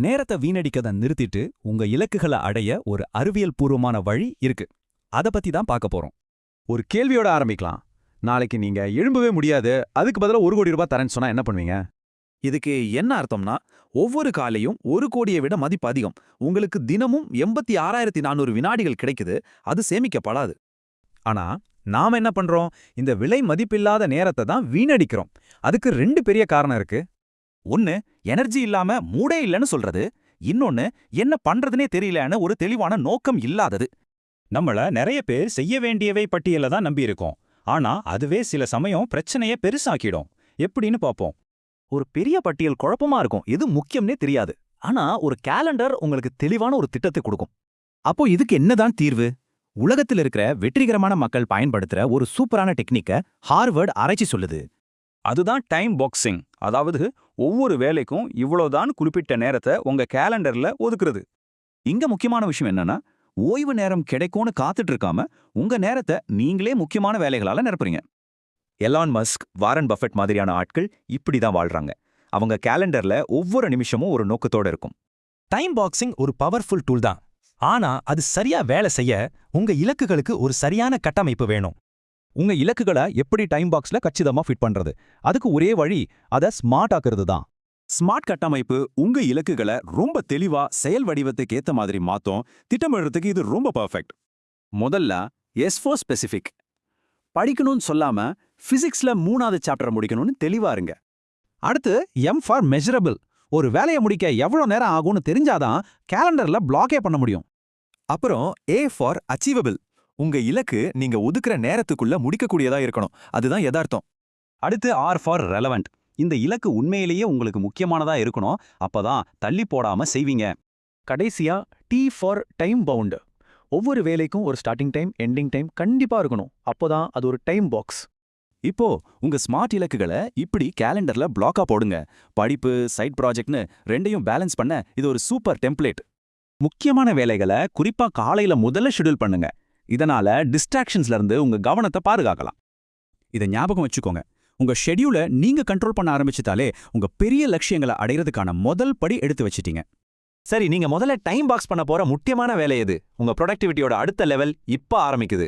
நேரத்தை வீணடிக்கத நிறுத்திட்டு உங்க இலக்குகளை அடைய ஒரு அறிவியல் பூர்வமான வழி இருக்கு. அத பத்தி தான் பார்க்க போறோம். ஒரு கேள்வியோட ஆரம்பிக்கலாம். நாளைக்கு நீங்க எழும்பவே முடியாது, அதுக்கு பதிலா 1 கோடி ரூபாய் தரேன்னு சொன்னா என்ன பண்ணுவீங்க? இதுக்கு என்ன அர்த்தம்னா, ஒவ்வொரு காலையும் 1 கோடியை விட மதிப்பு அதிகம். உங்களுக்கு தினமும் 86,400 வினாடிகள் கிடைக்குது, அது சேமிக்கப்படாது. ஆனா நாம என்ன பண்றோம்? இந்த விலை மதிப்பில்லாத நேரத்தை தான் வீணடிக்கிறோம். அதுக்கு 2 பெரிய காரணம் இருக்கு. ஒன்னு எனர்ஜி இல்லாம மூடே இல்லைன்னு சொல்றது, இன்னொன்னு என்ன பண்றதுனே தெரியலன்னு ஒரு தெளிவான நோக்கம் இல்லாதது. நம்மள நிறைய பேர் செய்ய வேண்டியவை பட்டியல தான் நம்பி இருக்கோம். ஆனா அதுவே சில சமயம் பிரச்சனையை பெருசாக்கிடும். எப்படின்னு பாப்போம். ஒரு பெரிய பட்டியல் குழப்பமா இருக்கும், எது முக்கியம்னே தெரியாது. ஆனா ஒரு கேலண்டர் உங்களுக்கு தெளிவான ஒரு திட்டத்தை கொடுக்கும். அப்போ இதுக்கு என்னதான் தீர்வு? உலகத்தில் இருக்கிற வெற்றிகரமான மக்கள் பயன்படுத்துற ஒரு சூப்பரான டெக்னிக்க ஹார்வர்ட் ஆராய்ச்சி சொல்லுது. அதுதான் டைம் பாக்ஸிங். அதாவது ஒவ்வொரு வேலைக்கும் இவ்வளவுதான் குறிப்பிட்ட நேரத்தை உங்க கேலண்டர்ல ஒதுக்குறது. இங்க முக்கியமான விஷயம் என்னன்னா, ஓய்வு நேரம் கிடைக்கும்னு காத்துட்டு இருக்காம உங்க நேரத்தை நீங்களே முக்கியமான வேலைகளால நிரப்புறீங்க. எலான் மஸ்க், வாரன் பஃபெட் மாதிரியான ஆட்கள் இப்படிதான் வாழ்றாங்க. அவங்க கேலண்டர்ல ஒவ்வொரு நிமிஷமும் ஒரு நோக்கத்தோட இருக்கும். டைம் பாக்ஸிங் ஒரு பவர்ஃபுல் டூல் தான். ஆனா அது சரியா வேலை செய்ய உங்க இலக்குகளுக்கு ஒரு சரியான கட்டமைப்பு வேணும். உங்க இலக்குகளை எப்படி டைம் பாக்ஸ்ல கச்சிதமா ஃபிட் பண்றது? அதுக்கு ஒரே வழி அதை ஸ்மார்ட் ஆக்குறது தான். ஸ்மார்ட் கட்டமைப்பு உங்க இலக்குகளை ரொம்ப தெளிவா செயல் வடிவத்துக்கு ஏத்த மாதிரி மாத்தும். திட்டமிடுறதுக்கு இது ரொம்ப பர்ஃபெக்ட். முதல்ல எஸ் ஃபார் ஸ்பெசிஃபிக். படிக்கணும்னு சொல்லாம பிசிக்ஸ்ல 3வது சாப்டர் முடிக்கணும்னு தெளிவா இருங்க. அடுத்து எம் ஃபார் மெஷரபிள். ஒரு வேலையை முடிக்க எவ்வளவு நேரம் ஆகும்னு தெரிஞ்சாதான் கேலண்டர்ல பிளாக்கே பண்ண முடியும். அப்புறம் ஏ ஃபார் அச்சீவபிள். உங்க இலக்கு நீங்க ஒதுக்குற நேரத்துக்குள்ள முடிக்கக்கூடியதா இருக்கணும். அதுதான் யதார்த்தம். அடுத்து ஆர் ஃபார் ரெலவெண்ட். இந்த இலக்கு உண்மையிலேயே உங்களுக்கு முக்கியமானதா இருக்கணும், அப்பதான் தள்ளி போடாம செய்வீங்க. கடைசியா டி ஃபார் டைம் பவுண்ட். ஒவ்வொரு வேலைக்கும் ஒரு ஸ்டார்டிங் டைம், எண்டிங் டைம் கண்டிப்பா இருக்கணும். அப்போதான் அது ஒரு டைம் பாக்ஸ். இப்போ உங்க ஸ்மார்ட் இலக்குகளை இப்படி கேலண்டர்ல பிளாக்கா போடுங்க. படிப்பு, சைட் ப்ராஜெக்ட்னு ரெண்டையும் பேலன்ஸ் பண்ண இது ஒரு சூப்பர் டெம்ப்ளேட். முக்கியமான வேலைகளை குறிப்பா காலையில முதல்ல ஷெட்யூல் பண்ணுங்க. இதனால டிஸ்ட்ராக்ஷன்ஸ்ல இருந்து உங்க கவனத்தை பாதுகாக்கலாம். இதை ஞாபகம் வச்சுக்கோங்க. உங்க ஷெட்யூலை நீங்க கண்ட்ரோல் பண்ண ஆரம்பிச்சிட்டாலே உங்க பெரிய லட்சியங்களை அடையிறதுக்கான முதல் படி எடுத்து வச்சிட்டீங்க. சரி, நீங்க முதல்ல டைம் பாக்ஸ் பண்ண போற முக்கியமான வேலை எது? உங்க ப்ரொடக்டிவிட்டியோட அடுத்த லெவல் இப்ப ஆரம்பிக்குது.